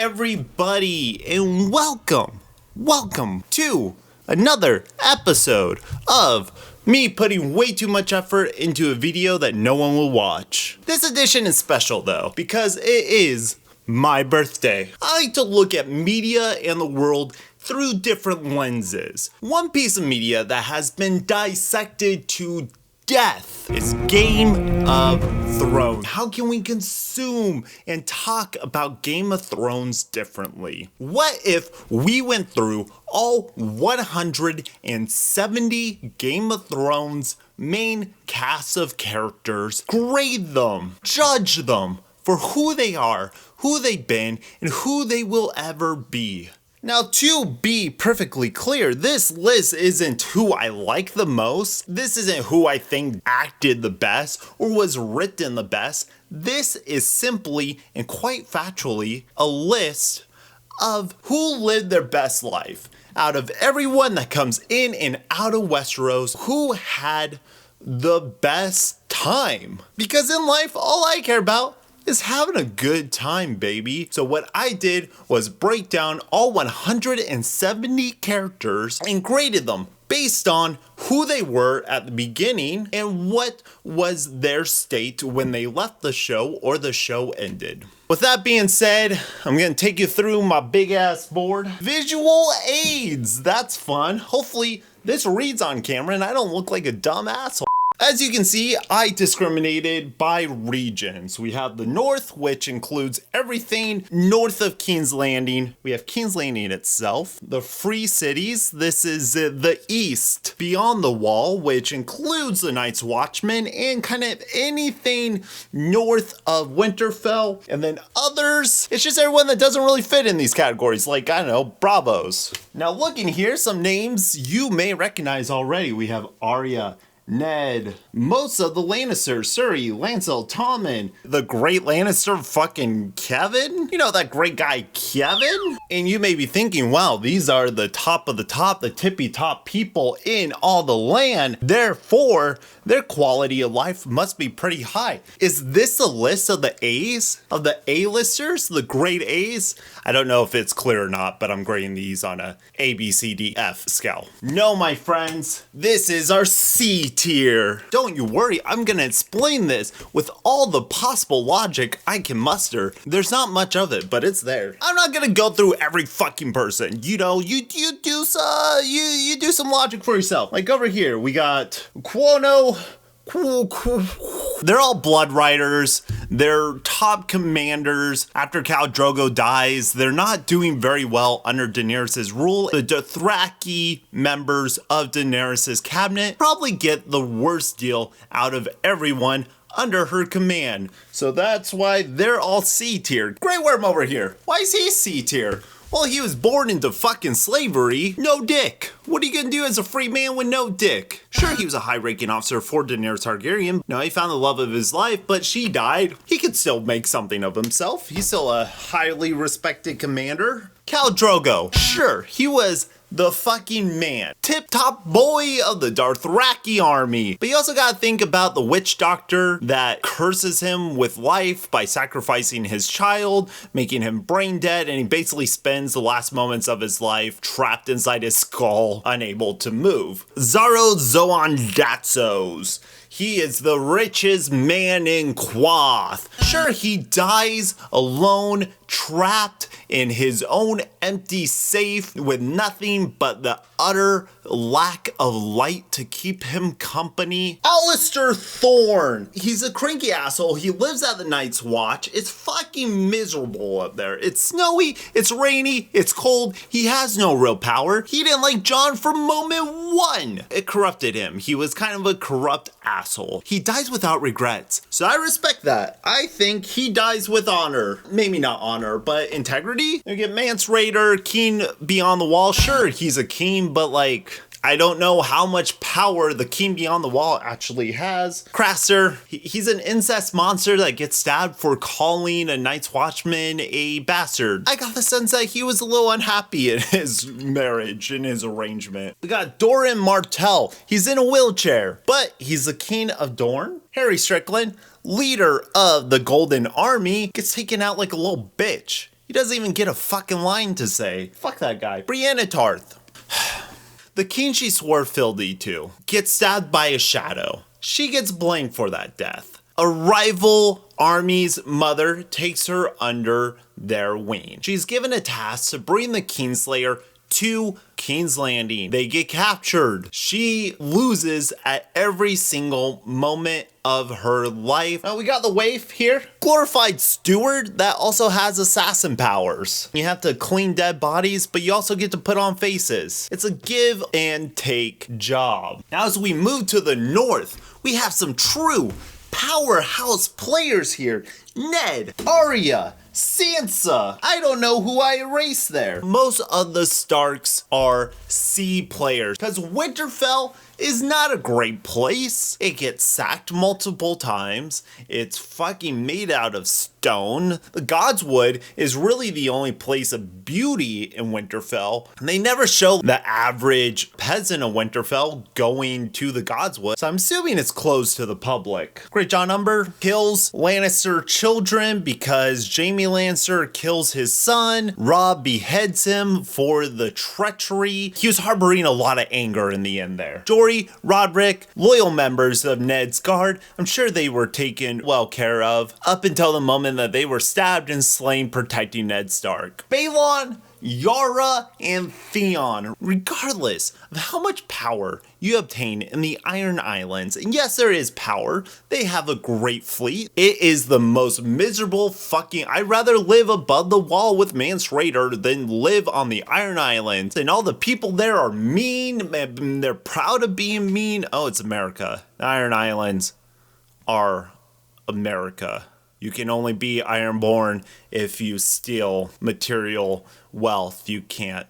everybody, and welcome to another episode of me putting way too much effort into a video that no one will watch. This edition is special though, because it is my birthday. I like to look at media and the world through different lenses. One piece of media that has been dissected to death is Game of Thrones. How can we consume and talk about Game of Thrones differently? What if we went through all 170 Game of Thrones main cast of characters, grade them, judge them for who they are, who they've been, and who they will ever be? Now, to be perfectly clear, this list isn't who I like the most. This isn't who I think acted the best or was written the best. This is simply and quite factually a list of who lived their best life. Out of everyone that comes in and out of Westeros, who had the best time? Because in life, all I care about is having a good time, baby. So what I did was break down all 170 characters and graded them based on who they were at the beginning and what was their state when they left the show or the show ended. With that being said, I'm gonna take you through my big ass board. Visual aids, that's fun. Hopefully this reads on camera and I don't look like a dumb asshole. As you can see, I discriminated by regions. We have the North, which includes everything north of King's Landing. We have King's Landing itself. The Free Cities, this is the East, beyond the Wall, which includes the Night's Watchmen and kind of anything north of Winterfell. And then others, it's just everyone that doesn't really fit in these categories, like, I don't know, Bravos. Now looking here, some names you may recognize already. We have Arya, Ned, most of the Lannisters, Suri, Lancel, Tommen, the great Lannister fucking Kevin? You know that great guy Kevin? And you may be thinking, wow, these are the top of the top, the tippy top people in all the land. Therefore, their quality of life must be pretty high. Is this a list of the A's? Of the A-listers? The great A's? I don't know if it's clear or not, but I'm grading these on a A, B, C, D, F scale. No, my friends, this is our C tier. Don't you worry, I'm gonna explain this with all the possible logic I can muster. There's not much of it, but it's there. I'm not gonna go through every fucking person. You know, you do some logic for yourself. Like over here, we got Quono. They're all blood riders. They're top commanders. After Khal Drogo dies, they're not doing very well under Daenerys' rule. The Dothraki members of Daenerys' cabinet probably get the worst deal out of everyone under her command. So that's why they're all C tier. Grey Worm over here. Why is he C tier? Well, he was born into fucking slavery. No dick. What are you gonna do as a free man with no dick? Sure, he was a high-ranking officer for Daenerys Targaryen. No, he found the love of his life, but she died. He could still make something of himself. He's still a highly respected commander. Khal Drogo. Sure, he was the fucking man. Tip-top boy of the Dothraki army. But you also gotta think about the witch doctor that curses him with life by sacrificing his child, making him brain dead, and he basically spends the last moments of his life trapped inside his skull, unable to move. Xaro Xhoan He is the richest man in Quoth. Sure, he dies alone, trapped in his own empty safe with nothing but the utter lack of light to keep him company. Alistair Thorne. He's a cranky asshole. He lives at the Night's Watch. It's fucking miserable up there. It's snowy, it's rainy, it's cold. He has no real power. He didn't like Jon from moment one. It corrupted him. He was kind of a corrupt asshole. He dies without regrets. So I respect that. I think he dies with honor. Maybe not honor, but integrity. You get Mance Rayder, King Beyond the Wall. Sure, he's a king, but like, I don't know how much power the King Beyond the Wall actually has. Craster, he's an incest monster that gets stabbed for calling a Night's Watchman a bastard. I got the sense that he was a little unhappy in his marriage, in his arrangement. We got Doran Martell. He's in a wheelchair, but he's the king of Dorne. Harry Strickland, leader of the Golden Army, gets taken out like a little bitch. He doesn't even get a fucking line to say. Fuck that guy. Brienne Tarth. The king she swore fealty to gets stabbed by a shadow. She gets blamed for that death. A rival army's mother takes her under their wing. She's given a task to bring the Kingslayer to King's Landing. They get captured. She loses at every single moment of her life. We got the waif here. Glorified steward that also has assassin powers. You have to clean dead bodies, but you also get to put on faces. It's a give and take job. Now as we move to the north, we have some true powerhouse players here. Ned, Arya, Sansa. I don't know who I erased there. Most of the Starks are C players because Winterfell is not a great place. It gets sacked multiple times. It's fucking made out of stone. The Godswood is really the only place of beauty in Winterfell. And they never show the average peasant of Winterfell going to the Godswood. So I'm assuming it's closed to the public. Great John Umber kills Lannister children because Jaime Lannister kills his son. Robb beheads him for the treachery. He was harboring a lot of anger in the end there. Jory, Roderick, loyal members of Ned's guard. I'm sure they were taken well care of up until the moment that they were stabbed and slain protecting Ned Stark. Balon, Yara, and Theon, regardless of how much power you obtain in the Iron Islands, and yes, there is power, they have a great fleet. It is the most miserable fucking, I'd rather live above the wall with Mance Rayder than live on the Iron Islands, and all the people there are mean, and they're proud of being mean. Oh, it's America. The Iron Islands are America. You can only be Ironborn if you steal material wealth. You can't.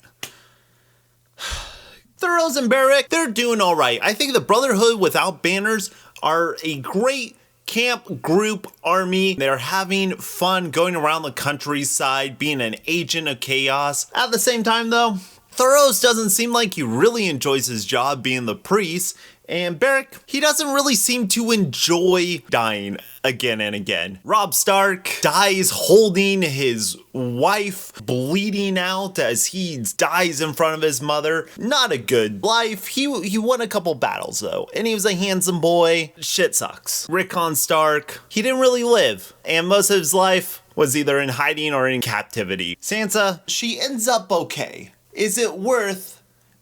Thoros and Beric, they're doing all right. I think the Brotherhood without banners are a great camp group army. They're having fun going around the countryside, being an agent of chaos. At the same time, though, Thoros doesn't seem like he really enjoys his job being the priest. And Beric, he doesn't really seem to enjoy dying again and again. Robb Stark dies holding his wife, bleeding out as he dies in front of his mother. Not a good life. He won a couple battles though, and he was a handsome boy. Shit sucks. Rickon Stark, he didn't really live, and most of his life was either in hiding or in captivity. Sansa, she ends up okay. Is it worth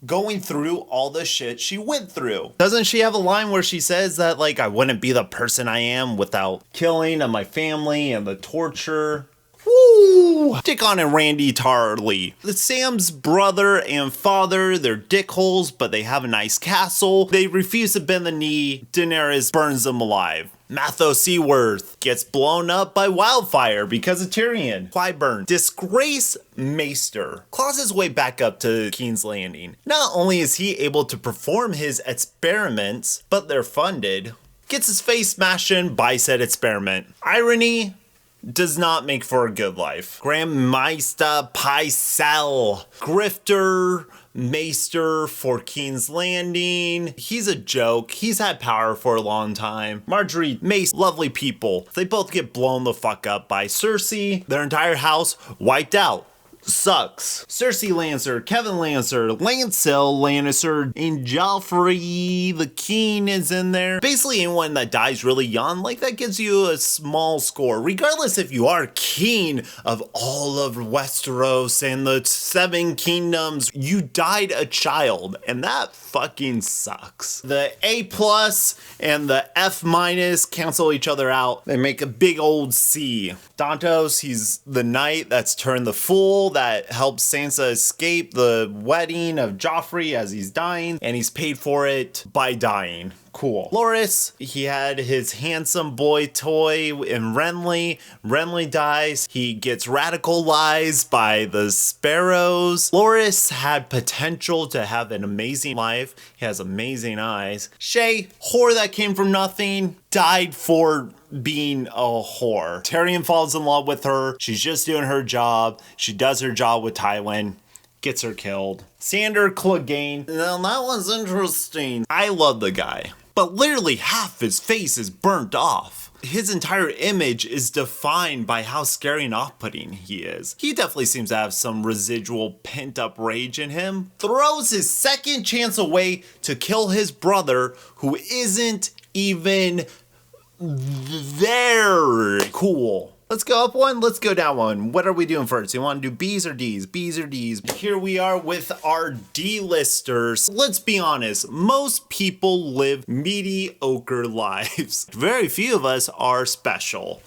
going through all the shit she went through? Doesn't she have a line where she says that, like, I wouldn't be the person I am without killing of my family and the torture? Woo! Dickon and Randy Tarly. Sam's brother and father, they're dickholes, but they have a nice castle. They refuse to bend the knee. Daenerys burns them alive. Matho Seaworth gets blown up by wildfire because of Tyrion. Qyburn, disgrace Maester, claws his way back up to King's Landing. Not only is he able to perform his experiments, but they're funded. Gets his face smashed in by said experiment. Irony does not make for a good life. Grand Maester Pycelle, grifter, Maester for King's Landing. He's a joke. He's had power for a long time. Marjorie, Mace, lovely people. They both get blown the fuck up by Cersei. Their entire house wiped out. Sucks. Cersei Lannister, Kevin Lannister, Lancel Lannister, and Joffrey the King is in there. Basically anyone that dies really young, like that gives you a small score. Regardless if you are king of all of Westeros and the 7 kingdoms, you died a child, and that fucking sucks. The A+ and the F- cancel each other out. They make a big old C. Dantos, he's the knight that's turned the fool, that helps Sansa escape the wedding of Joffrey as he's dying, and he's paid for it by dying. Cool. Loras, he had his handsome boy toy in Renly. Renly dies. He gets radicalized by the sparrows. Loras had potential to have an amazing life. He has amazing eyes. Shay, whore that came from nothing, died for being a whore. Tyrion falls in love with her. She's just doing her job. She does her job with Tywin. Gets her killed. Sandor Clegane. Now that was interesting. I love the guy. but literally half his face is burnt off. His entire image is defined by how scary and off-putting he is. He definitely seems to have some residual pent-up rage in him. Throws his second chance away to kill his brother, who isn't even there. Cool. Let's go up one, let's go down one. What are we doing first? You want to do B's or D's? B's or D's? Here we are with our D-listers. Let's be honest, most people live mediocre lives. Very few of us are special.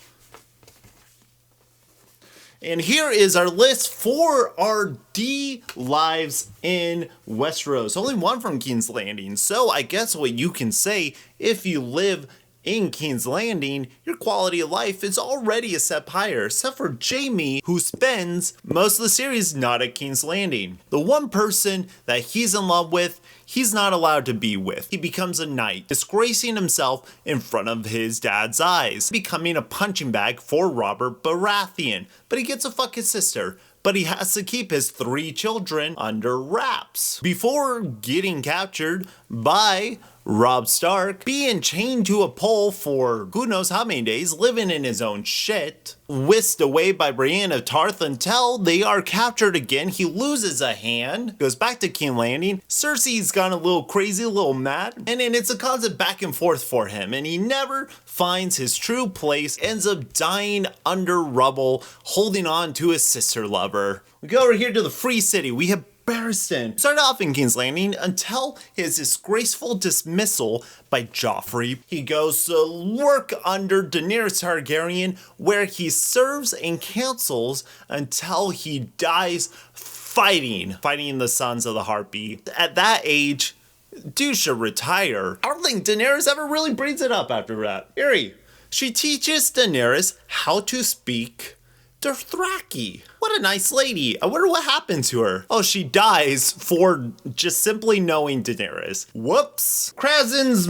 And here is our list for our D lives in Westeros. Only one from King's Landing. So I guess what you can say, if you live in King's Landing, your quality of life is already a step higher, except for Jaime, who spends most of the series not at King's Landing. The one person that he's in love with, he's not allowed to be with. He becomes a knight, disgracing himself in front of his dad's eyes, becoming a punching bag for Robert Baratheon. But he gets to fuck his sister. But he has to keep his 3 children under wraps before getting captured by Robb Stark, being chained to a pole for who knows how many days, living in his own shit, whisked away by Brienne of Tarth until they are captured again. He loses a hand, goes back to King's Landing. Cersei's gone a little crazy, a little mad, and then it's a constant back and forth for him, and he never finds his true place, ends up dying under rubble, holding on to his sister lover. We go over here to the Free City. We have Barristan. Started off in King's Landing until his disgraceful dismissal by Joffrey. He goes to work under Daenerys Targaryen, where he serves and counsels until he dies fighting the Sons of the Harpy. At that age, dude should retire. I don't think Daenerys ever really brings it up after that. Arya, she teaches Daenerys how to speak Dothraki. What a nice lady. I wonder what happened to her. Oh, she dies for just simply knowing Daenerys. Whoops. Krazen's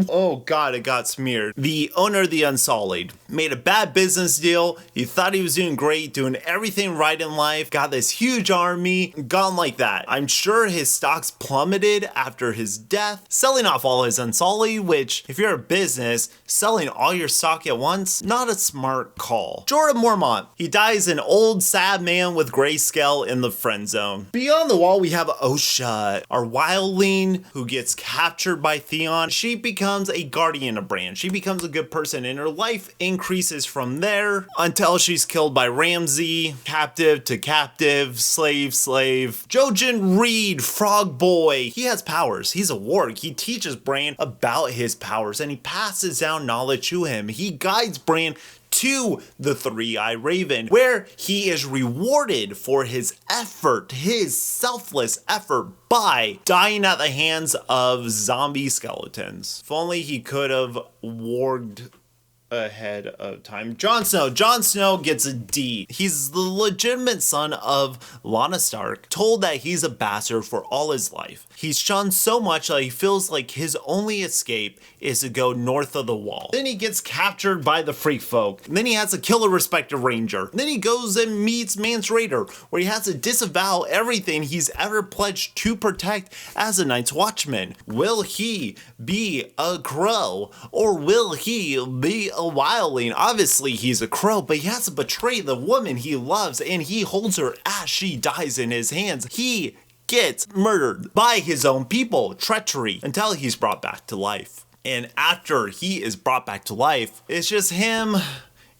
oh god, it got smeared. The owner of the Unsullied made a bad business deal. He thought he was doing great, doing everything right in life, got this huge army, gone like that. I'm sure his stocks plummeted after his death, selling off all his Unsullied, which, if you're a business, selling all your stock at once, not a smart call. Jorah Mormont, he dies an old, sad man with grayscale in the friend zone. Beyond the wall, we have Osha, our wildling who gets captured by Theon. She becomes a guardian of Bran. She becomes a good person, and her life increases from there until she's killed by Ramsay. Captive to captive, slave. Jojen Reed, Frog Boy. He has powers. He's a warg. He teaches Bran about his powers, and he passes down knowledge to him. He guides Bran to the Three-Eyed Raven, where he is rewarded for his effort, his selfless effort, by dying at the hands of zombie skeletons. If only he could have warged ahead of time. Jon Snow gets a D. He's the legitimate son of Lyanna Stark, told that he's a bastard for all his life. He's shunned so much that he feels like his only escape is to go north of the wall. Then he gets captured by the freak folk. And then he has to kill a respected ranger. And then he goes and meets Mance Rayder, where he has to disavow everything he's ever pledged to protect as a Night's Watchman. Will he be a crow, or will he be a wildling? Obviously he's a crow, but he has to betray the woman he loves, and he holds her as she dies in his hands. He gets murdered by his own people, treachery, until he's brought back to life. And after he is brought back to life, it's just him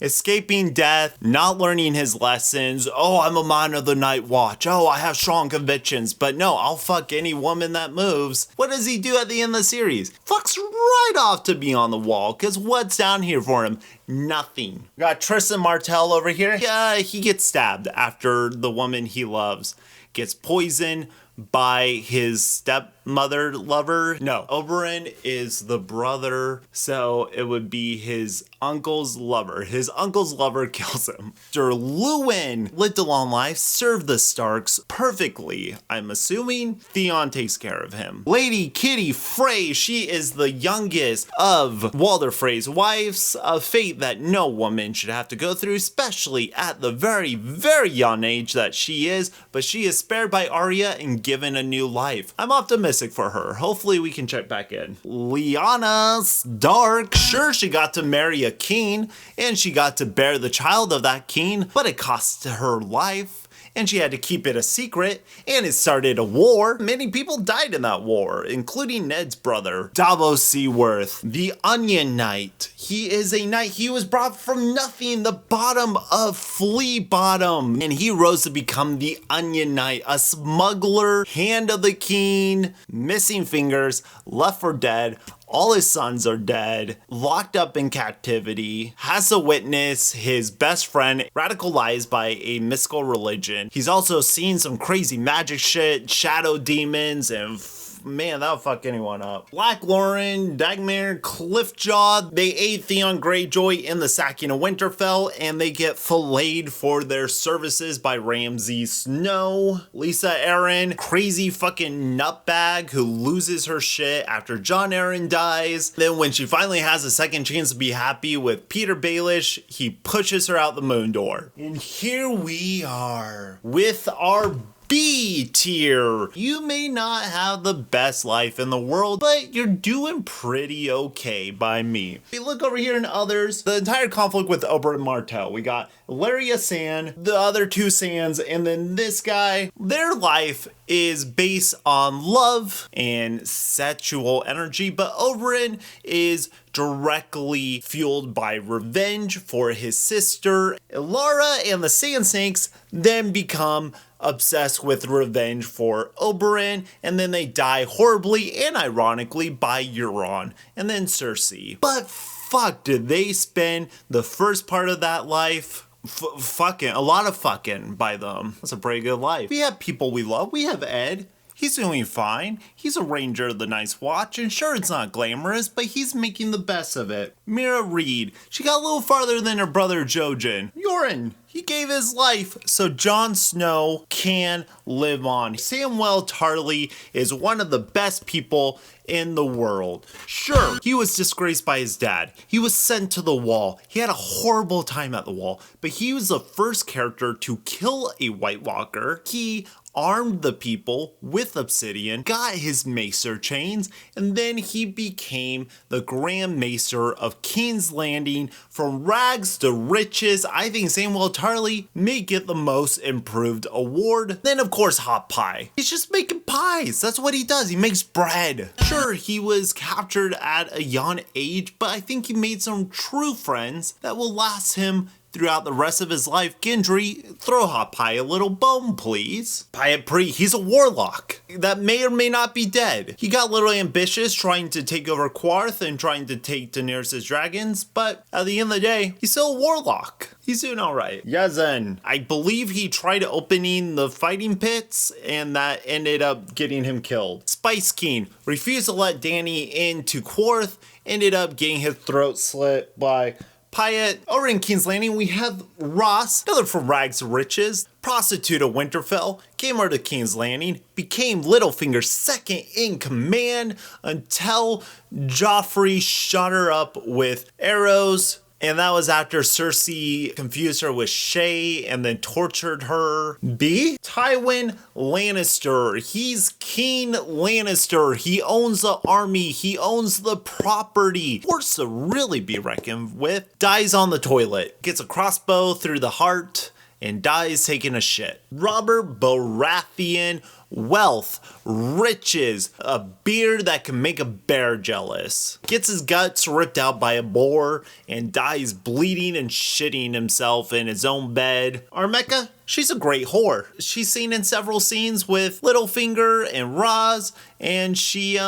escaping death, not learning his lessons. Oh, I'm a man of the Night Watch. Oh, I have strong convictions, but no, I'll fuck any woman that moves. What does he do at the end of the series? Fucks right off to be on the wall, because what's down here for him? Nothing. Got Tristan Martell over here. Yeah, he gets stabbed after the woman he loves gets poisoned by his stepmother lover. No, Oberyn is the brother, so it would be his uncle's lover. His uncle's lover kills him. Sir Luwin lived a long life, served the Starks perfectly. I'm assuming Theon takes care of him. Lady Kitty Frey, she is the youngest of Walder Frey's wives, a fate that no woman should have to go through, especially at the very, very young age that she is, but she is spared by Arya and given a new life. I'm optimistic realistic for her. Hopefully we can check back in. Lyanna's dark. Sure, she got to marry a king, and she got to bear the child of that king, but it cost her life. And she had to keep it a secret, and it started a war. Many people died in that war, including Ned's brother, Davos Seaworth, the Onion Knight. He is a knight. He was brought from nothing, the bottom of Flea Bottom, and he rose to become the Onion Knight, a smuggler, hand of the king, missing fingers, left for dead. All his sons are dead, locked up in captivity, has to witness his best friend radicalized by a mystical religion. He's also seen some crazy magic shit, shadow demons, and man, that'll fuck anyone up. Black Lauren, Dagmar, Cliffjaw, they aid Theon Greyjoy in the sacking of Winterfell, and they get filleted for their services by Ramsay Snow. Lisa Arryn, crazy fucking nutbag who loses her shit after Jon Arryn dies. Then when she finally has a second chance to be happy with Peter Baelish, he pushes her out the moon door. And here we are with our B tier. You may not have the best life in the world, but you're doing pretty okay by me. If you look over here in others, the entire conflict with Oberyn Martell. We got Laria Sand, the other two Sands, and then this guy. Their life is based on love and sexual energy, but Oberyn is directly fueled by revenge for his sister. Lara and the Sand Snakes then become obsessed with revenge for Oberyn, and then they die horribly and ironically by Euron and then Cersei. But fuck, did they spend the first part of that life fucking, a lot of fucking by them. That's a pretty good life. We have people we love. We have Ed. He's doing fine. He's a ranger of the Night's Watch, and sure, it's not glamorous, but he's making the best of it. Mira Reed, she got a little farther than her brother Jojen. Yoren, he gave his life so Jon Snow can live on. Samwell Tarly is one of the best people in the world. Sure, he was disgraced by his dad. He was sent to the Wall. He had a horrible time at the Wall, but he was the first character to kill a White Walker. He armed the people with obsidian, got his macer chains, and then he became the Grand Macer of King's Landing. From rags to riches, I think Samwell Tarly may get the most improved award. Then of course Hot Pie. He's just making pies. That's what he does. He makes bread. Sure, he was captured at a young age, but I think he made some true friends that will last him throughout the rest of his life. Gendry, throw Hot Pie a little bone, please. Pyatt Pre, he's a warlock that may or may not be dead. He got a little ambitious trying to take over Quarth and trying to take Daenerys' dragons, but at the end of the day, he's still a warlock. He's doing all right. Yazan, I believe he tried opening the fighting pits, and that ended up getting him killed. Spice King refused to let Dany into Quarth, ended up getting his throat slit by Pyatt. Over in King's Landing, we have Ross, another from rags to riches, prostitute of Winterfell, came over to King's Landing, became Littlefinger's second in command until Joffrey shot her up with arrows. And that was after Cersei confused her with Shay and then tortured her. B? Tywin Lannister. He's King Lannister. He owns the army. He owns the property. Forced to really be reckoned with. Dies on the toilet. Gets a crossbow through the heart and dies taking a shit. Robert Baratheon. Wealth, riches, a beard that can make a bear jealous. Gets his guts ripped out by a boar and dies bleeding and shitting himself in his own bed. Armeka, she's a great whore. She's seen in several scenes with Littlefinger and Raz, and she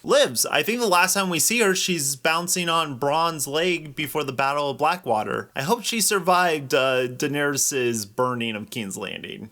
lives. I think the last time we see her, she's bouncing on Bronn's leg before the Battle of Blackwater. I hope she survived Daenerys' burning of King's Landing.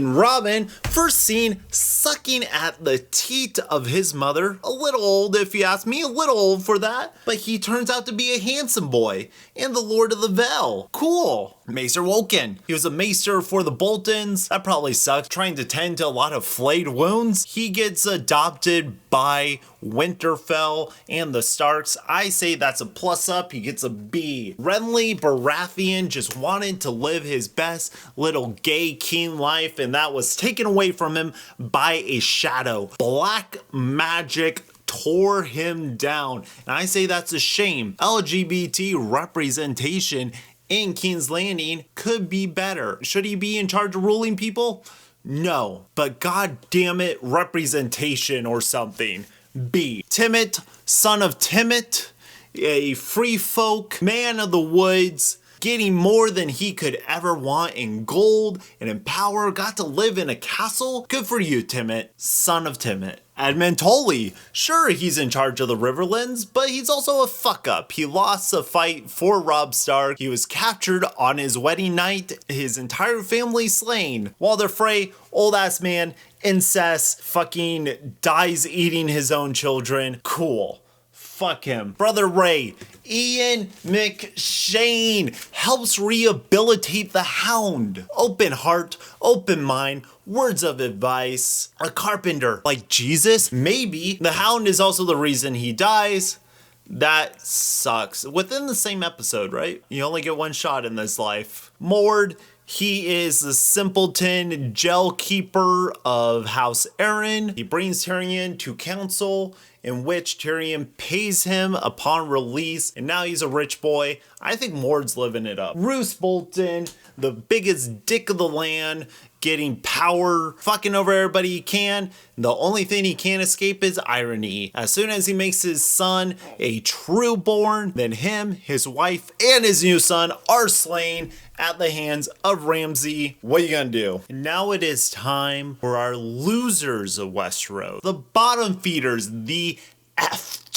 Robin, first seen sucking at the teat of his mother. A little old if you ask me, a little old for that, but he turns out to be a handsome boy and the Lord of the Vale. Cool. Maester Woken. He was a maester for the Boltons. That probably sucks. Trying to tend to a lot of flayed wounds. He gets adopted by Winterfell and the Starks. I say that's a plus up. He gets a B. Renly Baratheon just wanted to live his best little gay king life, and that was taken away from him by a shadow. Black magic tore him down, and I say that's a shame. LGBT representation in King's Landing could be better. Should he be in charge of ruling people? No, but god damn it, representation or something. B. Timett, son of Timett, a free folk, man of the woods, getting more than he could ever want in gold and in power, got to live in a castle. Good for you, Timett, son of Timett. Edmund Tully, sure, he's in charge of the Riverlands, but he's also a fuck up. He lost a fight for Robb Stark. He was captured on his wedding night, his entire family slain. Walder Frey, old ass man, incest, fucking dies eating his own children. Cool. Fuck him. Brother Ray, Ian McShane helps rehabilitate the Hound. Open heart, open mind, words of advice. A carpenter like Jesus? Maybe. The Hound is also the reason he dies. That sucks. Within the same episode, right? You only get one shot in this life. Mord, he is the simpleton gel keeper of House Aaron. He brings Tyrion to council, in which Tyrion pays him upon release, and now he's a rich boy. I think Mord's living it up. Roose Bolton, the biggest dick of the land, getting power, fucking over everybody he can. The only thing he can't escape is irony. As soon as he makes his son a trueborn, then him, his wife, and his new son are slain at the hands of Ramsay. What are you gonna do? And now it is time for our losers of Westeros. The bottom feeders, the Fs.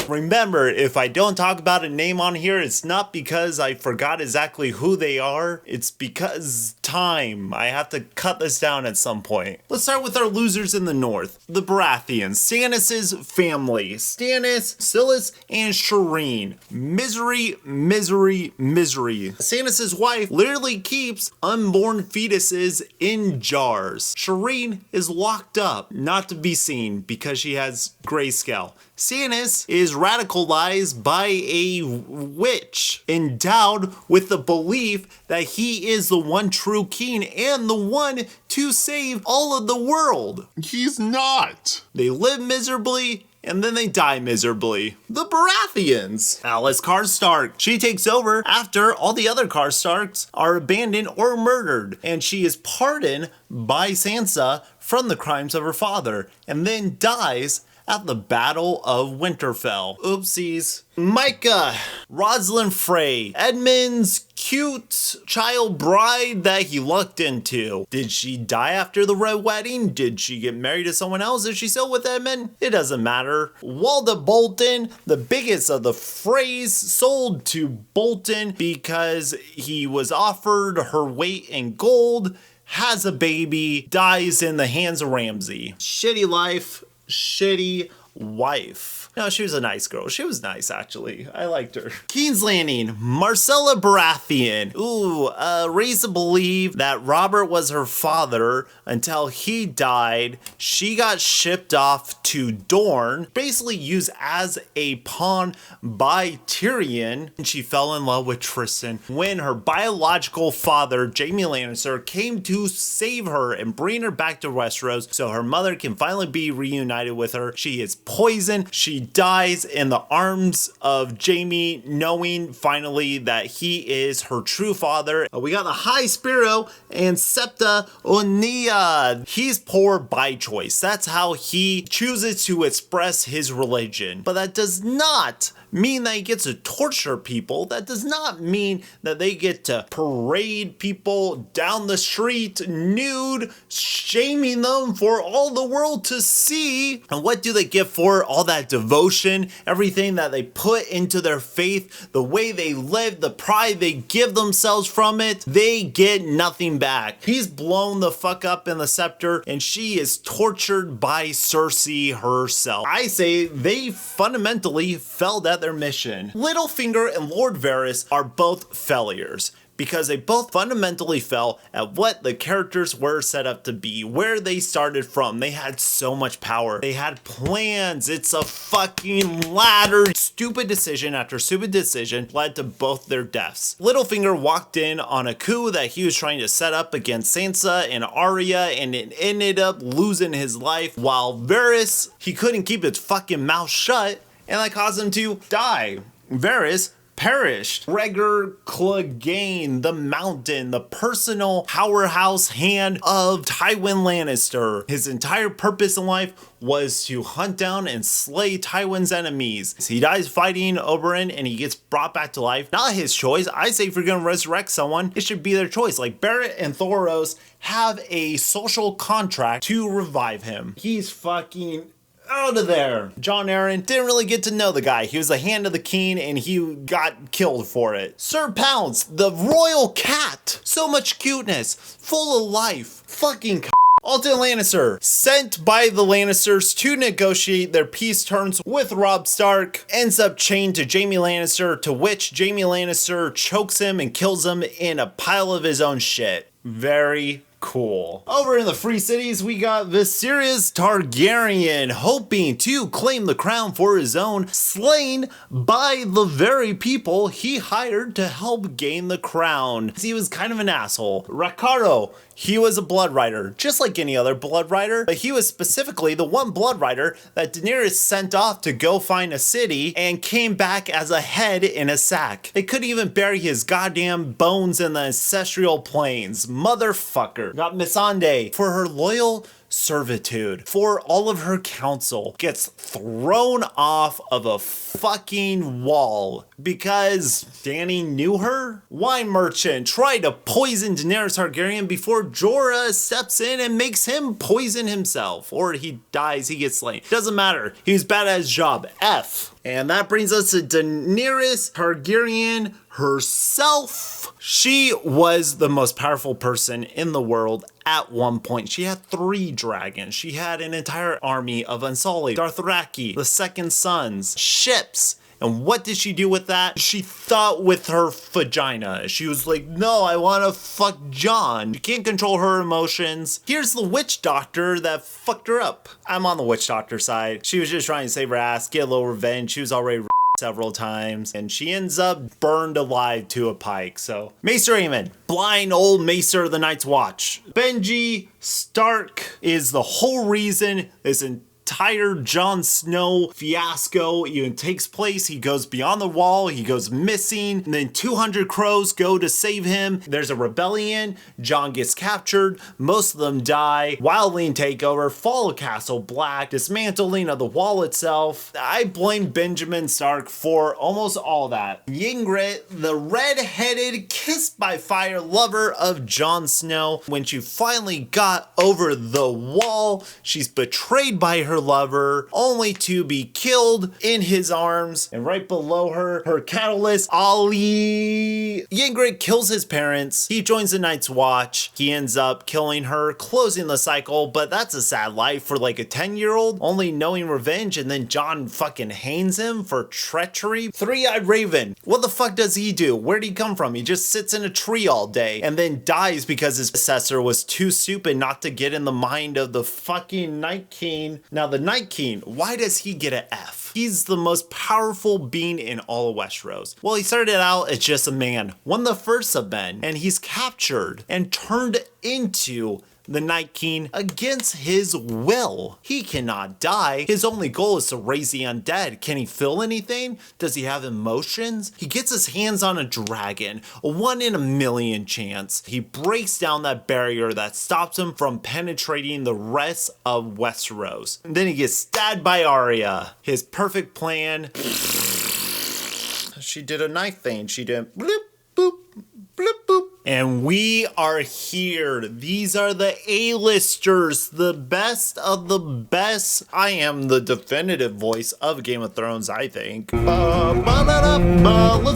Remember, if I don't talk about a name on here, it's not because I forgot exactly who they are. It's because time. I have to cut this down at some point. Let's start with our losers in the north. The Baratheons. Stannis' family. Stannis, Silas, and Shireen. Misery, misery, misery. Stannis' wife literally keeps unborn fetuses in jars. Shireen is locked up, not to be seen because she has grayscale. Stannis is radicalized by a witch, endowed with the belief that he is the one true king and the one to save all of the world. He's not. They live miserably, and then they die miserably. The Baratheons. Alice Karstark. She takes over after all the other Karstarks are abandoned or murdered, and she is pardoned by Sansa from the crimes of her father, and then dies at the Battle of Winterfell. Oopsies. Micah, Rosalind Frey, Edmund's cute child bride that he lucked into. Did she die after the Red Wedding? Did she get married to someone else? Is she still with Edmund? It doesn't matter. Walda Bolton, the biggest of the Freys, sold to Bolton because he was offered her weight in gold, has a baby, dies in the hands of Ramsay. Shitty life. Shitty wife. No, she was a nice girl. She was nice, actually. I liked her. King's Landing, Marcella Baratheon. Ooh, raised to believe that Robert was her father until he died. She got shipped off to Dorne, basically used as a pawn by Tyrion, and she fell in love with Tristan when her biological father, Jaime Lannister, came to save her and bring her back to Westeros so her mother can finally be reunited with her. She is poisoned. She dies in the arms of Jaime, knowing finally that he is her true father. We got the High Sparrow and Septa Unea. He's poor by choice. That's how he chooses to express his religion. But that does not mean that he gets to torture people. That does not mean that they get to parade people down the street nude, shaming them for all the world to see. And what do they get for all that devotion, everything that they put into their faith, the way they live, the pride they give themselves from it, they get nothing back. He's blown the fuck up in the scepter, and she is tortured by Cersei herself. I say they fundamentally failed at their mission. Littlefinger and Lord Varys are both failures, because they both fundamentally fell at what the characters were set up to be, where they started from. They had so much power. They had plans. It's a fucking ladder. Stupid decision after stupid decision led to both their deaths. Littlefinger walked in on a coup that he was trying to set up against Sansa and Arya, and it ended up losing his life, while Varys, he couldn't keep his fucking mouth shut, and that caused him to die. Varys perished. Rhaegar Clegane, the Mountain, the personal powerhouse hand of Tywin Lannister. His entire purpose in life was to hunt down and slay Tywin's enemies. He dies fighting Oberyn and he gets brought back to life. Not his choice. I say if you're gonna resurrect someone, it should be their choice. Like Barrett and Thoros have a social contract to revive him. He's fucking out of there. Jon Arryn didn't really get to know the guy. He was the hand of the king and he got killed for it. Sir Pounce, the royal cat. So much cuteness, full of life. Fucking Alton Lannister, sent by the Lannisters to negotiate their peace terms with Robb Stark, ends up chained to Jaime Lannister, to which Jaime Lannister chokes him and kills him in a pile of his own shit. Very cool. Over in the Free Cities, we got Viserys Targaryen hoping to claim the crown for his own, slain by the very people he hired to help gain the crown. He was kind of an asshole. Rakaro, he was a blood rider, just like any other blood rider, but he was specifically the one blood rider that Daenerys sent off to go find a city and came back as a head in a sack. They couldn't even bury his goddamn bones in the ancestral plains. Motherfucker. Got Missandei for her loyal servitude, for all of her counsel, gets thrown off of a fucking wall because Dany knew her. Wine merchant tried to poison Daenerys Targaryen before Jorah steps in and makes him poison himself, or he dies, he gets slain. Doesn't matter. He was bad at his job. F. And that brings us to Daenerys Targaryen herself. She was the most powerful person in the world at one point. She had 3 dragons. She had an entire army of Unsullied, Dothraki, the Second Sons, ships. And what did she do with that? She thought with her vagina. She was like, no, I want to fuck Jon. You can't control her emotions. Here's the witch doctor that fucked her up. I'm on the witch doctor side. She was just trying to save her ass, get a little revenge. She was already several times, and she ends up burned alive to a pike. So, Maester Aemon, blind old Maester of the Night's Watch. Benji Stark is the whole reason this entire Jon Snow fiasco even takes place. He goes beyond the wall, he goes missing, and then 200 crows go to save him. There's a rebellion, Jon gets captured, most of them die, wildling takeover, fall of Castle Black, dismantling of the wall itself. I blame Benjamin Stark for almost all that. Ygritte, the red-headed, kissed by fire lover of Jon Snow, when she finally got over the wall, she's betrayed by her lover, only to be killed in his arms. And right below her, her catalyst, Olly. Ygritte kills his parents. He joins the Night's Watch. He ends up killing her, closing the cycle, but that's a sad life for like a 10-year-old, only knowing revenge, and then Jon fucking hangs him for treachery. Three-Eyed Raven, what the fuck does he do? Where'd he come from? He just sits in a tree all day and then dies because his successor was too stupid not to get in the mind of the fucking Night King. Now, the Night King, why does he get an F? He's the most powerful being in all of Westeros. Well, he started out as just a man, one of the first of men, and he's captured and turned into the Night King against his will. He cannot die. His only goal is to raise the undead. Can he feel anything? Does he have emotions? He gets his hands on a dragon, a 1 in a million chance. He breaks down that barrier that stops him from penetrating the rest of Westeros. And then he gets stabbed by Arya. His perfect plan. She did a knife thing. She did bloop, boop, bloop, boop. And we are here. These are the A-listers, the best of the best. I am the definitive voice of Game of Thrones, I think. Let's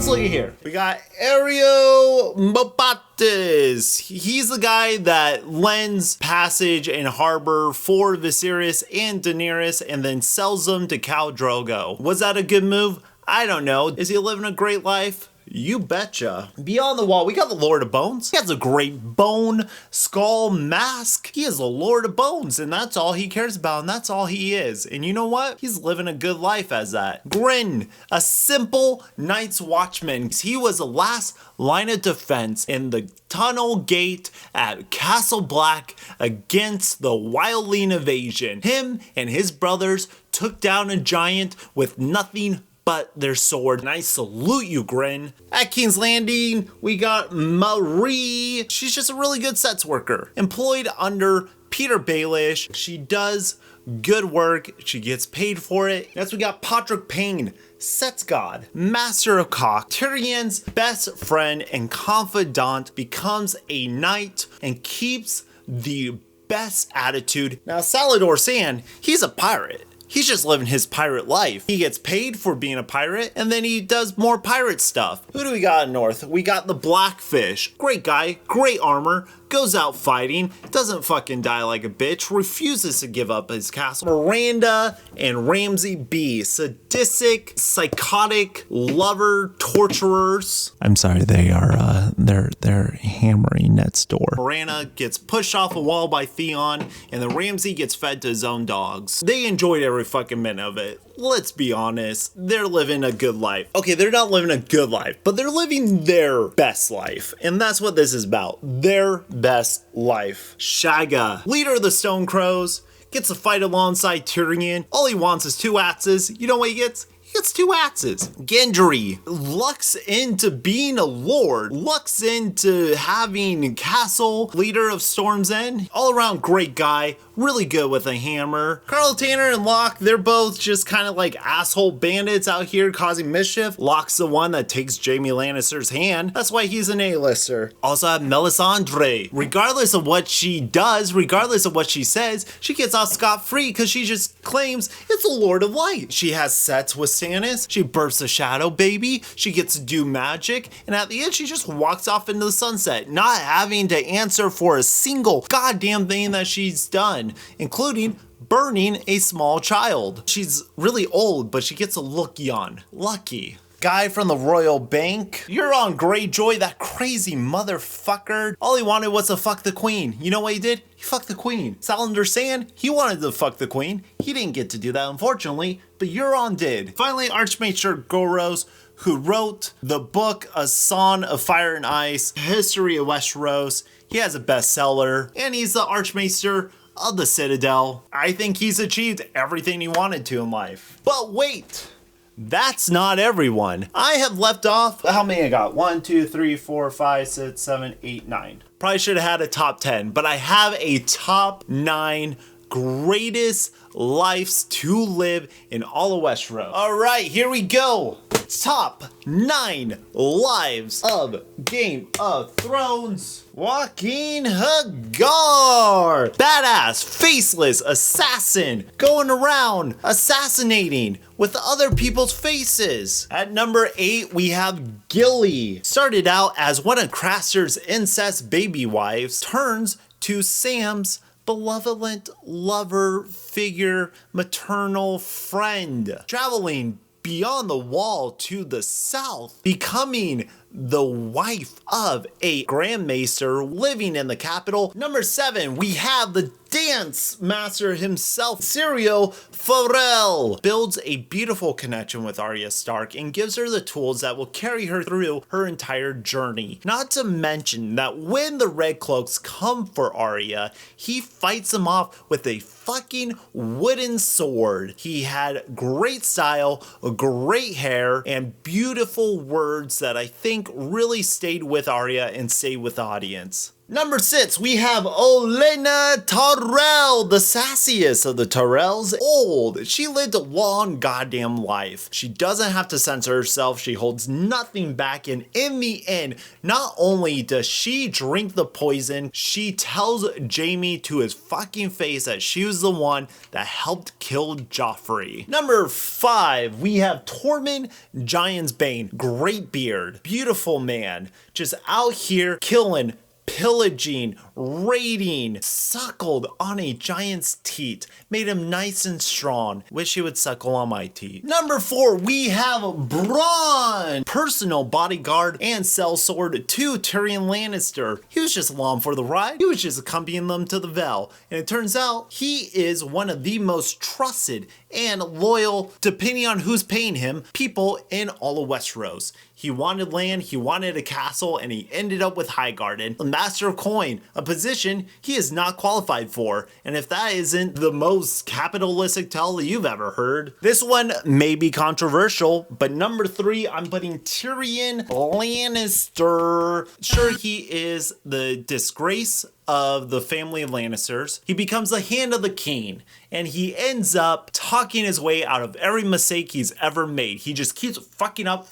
look at here. We got Arya Mopatis. He's the guy that lends passage and harbor for Viserys and Daenerys and then sells them to Khal Drogo. Was that a good move? I don't know. Is he living a great life? You betcha. Beyond the wall, we got the Lord of Bones. He has a great bone skull mask. He is the Lord of Bones, and that's all he cares about, and that's all he is. And you know what? He's living a good life as that. Grin, a simple Night's Watchman. He was the last line of defense in the tunnel gate at Castle Black against the Wildling invasion. Him and his brothers took down a giant with nothing but their sword. And I salute you, Grin. At King's Landing, we got Marie. She's just a really good sets worker. Employed under Peter Baelish. She does good work. She gets paid for it. Next, we got Patrick Payne, sets god, master of cock. Tyrion's best friend and confidant, becomes a knight and keeps the best attitude. Now, Salador Sand, he's a pirate. He's just living his pirate life. He gets paid for being a pirate, and then he does more pirate stuff. Who do we got in North? We got the Blackfish. Great guy, great armor, goes out fighting, doesn't fucking die like a bitch, refuses to give up his castle. Miranda and Ramsay B, sadistic, psychotic, lover, torturers. I'm sorry, they are, they're hammering next door. Miranda gets pushed off a wall by Theon, and then Ramsay gets fed to his own dogs. They enjoyed every fucking minute of it. Let's be honest, they're living a good life. Okay, they're not living a good life, but they're living their best life. And that's what this is about, their best life. Shagga, leader of the Stone Crows, gets to fight alongside Tyrion. All he wants is 2 axes. You know what he gets? He gets 2 axes. Gendry lucks into being a lord, lucks into having castle, leader of Storm's End. All around great guy, really good with a hammer. Carl Tanner and Locke, they're both just kind of like asshole bandits out here causing mischief. Locke's the one that takes Jaime Lannister's hand. That's why he's an A-lister. Also have Melisandre. Regardless of what she does, regardless of what she says, she gets off scot-free because she just claims it's the Lord of Light. She has sets with Stannis. She births a shadow baby. She gets to do magic. And at the end, she just walks off into the sunset, not having to answer for a single goddamn thing that she's done, including burning a small child. She's really old, but she gets to look young. Lucky. Guy from the Royal Bank. Euron Greyjoy, that crazy motherfucker. All he wanted was to fuck the queen. You know what he did? He fucked the queen. Salador Sand, he wanted to fuck the queen. He didn't get to do that, unfortunately, but Euron did. Finally, Archmaester Goros, who wrote the book A Song of Fire and Ice, History of Westeros. He has a bestseller, and he's the Archmaester of the Citadel. I think he's achieved everything he wanted to in life. But wait, that's not everyone. I have left off, how many I got? 1, 2, 3, 4, 5, 6, 7, 8, 9. Probably should have had a top 10, but I have a top 9 greatest lives to live in all of Westeros. All right, here we go. Top 9 lives of Game of Thrones. Joaquin Hagar. Badass, faceless assassin going around assassinating with other people's faces. At number 8, we have Gilly. Started out as one of Craster's incest baby wives, turns to Sam's benevolent lover figure, maternal friend, traveling beyond the wall to the south, becoming the wife of a Grand Maester living in the capital. Number 7, we have the dance master himself, Syrio Forel. Builds a beautiful connection with Arya Stark and gives her the tools that will carry her through her entire journey. Not to mention that when the Red Cloaks come for Arya, he fights them off with a fucking wooden sword. He had great style, great hair, and beautiful words that I think really stayed with Arya and stayed with the audience. Number 6, we have Olenna Tyrell, the sassiest of the Tyrells. Old. She lived a long goddamn life. She doesn't have to censor herself. She holds nothing back. And in the end, not only does she drink the poison, she tells Jaime to his fucking face that she was the one that helped kill Joffrey. Number 5, we have Tormund Giantsbane. Great beard. Beautiful man. Just out here killing, pillaging, raiding, suckled on a giant's teat, made him nice and strong. Wish he would suckle on my teat. Number 4, we have Bronn, personal bodyguard and sellsword to Tyrion Lannister. He was just along for the ride. He was just accompanying them to the Vale, and it turns out he is one of the most trusted and loyal, depending on who's paying him, people in all of Westeros. He wanted land, he wanted a castle, and he ended up with Highgarden, the Master of Coin, a position he is not qualified for. And if that isn't the most capitalistic tale you've ever heard, this one may be controversial, but number 3, I'm putting Tyrion Lannister. Sure, he is the disgrace of the family of Lannisters. He becomes the hand of the king, and he ends up talking his way out of every mistake he's ever made. He just keeps fucking up.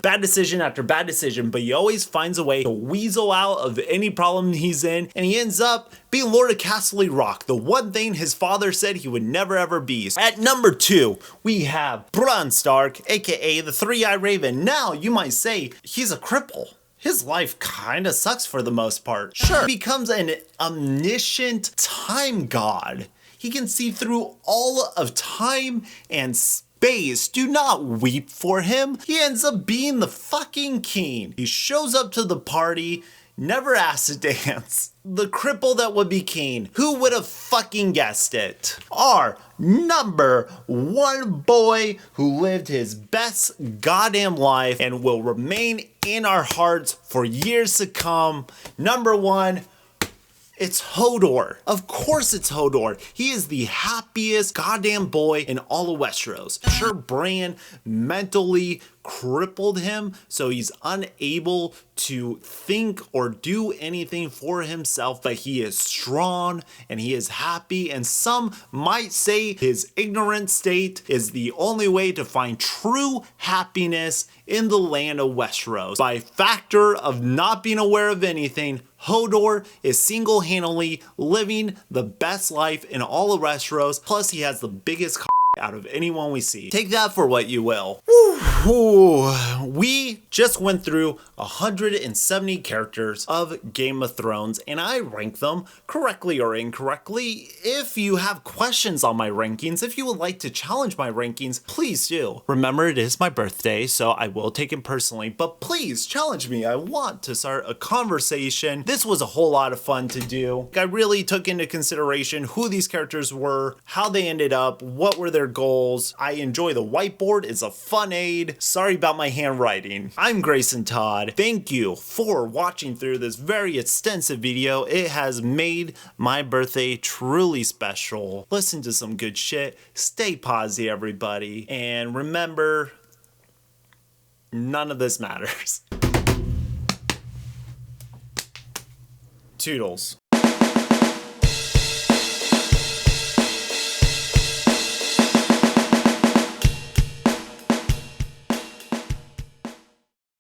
Bad decision after bad decision, but he always finds a way to weasel out of any problem he's in, and he ends up being Lord of Castle Rock, the one thing his father said he would never ever be. At number 2, we have Bronn Stark, aka the Three-Eyed Raven. Now, you might say, he's a cripple. His life kinda sucks for the most part. Sure, he becomes an omniscient time god. He can see through all of time and space. Do not weep for him. He ends up being the fucking king. He shows up to the party, never asked to dance. The cripple that would be king. Who would have fucking guessed it? Our number 1 boy who lived his best goddamn life and will remain in our hearts for years to come. Number 1, it's Hodor. Of course it's Hodor. He is the happiest goddamn boy in all of Westeros. Sure, Bran mentally crippled him, so he's unable to think or do anything for himself, but he is strong and he is happy, and some might say his ignorant state is the only way to find true happiness in the land of Westeros. By factor of not being aware of anything, Hodor is single-handedly living the best life in all of Westeros, plus he has the biggest out of anyone we see. Take that for what you will. Woo. We just went through 170 characters of Game of Thrones, and I ranked them correctly or incorrectly. If you have questions on my rankings, if you would like to challenge my rankings, please do. Remember, it is my birthday, so I will take it personally, but please challenge me. I want to start a conversation. This was a whole lot of fun to do. I really took into consideration who these characters were, how they ended up, what were their goals. I enjoy the whiteboard. It's a fun aid. Sorry about my handwriting. I'm Grayson Todd. Thank you for watching through this very extensive video. It has made my birthday truly special. Listen to some good shit. Stay positive, everybody. And remember, none of this matters. Toodles.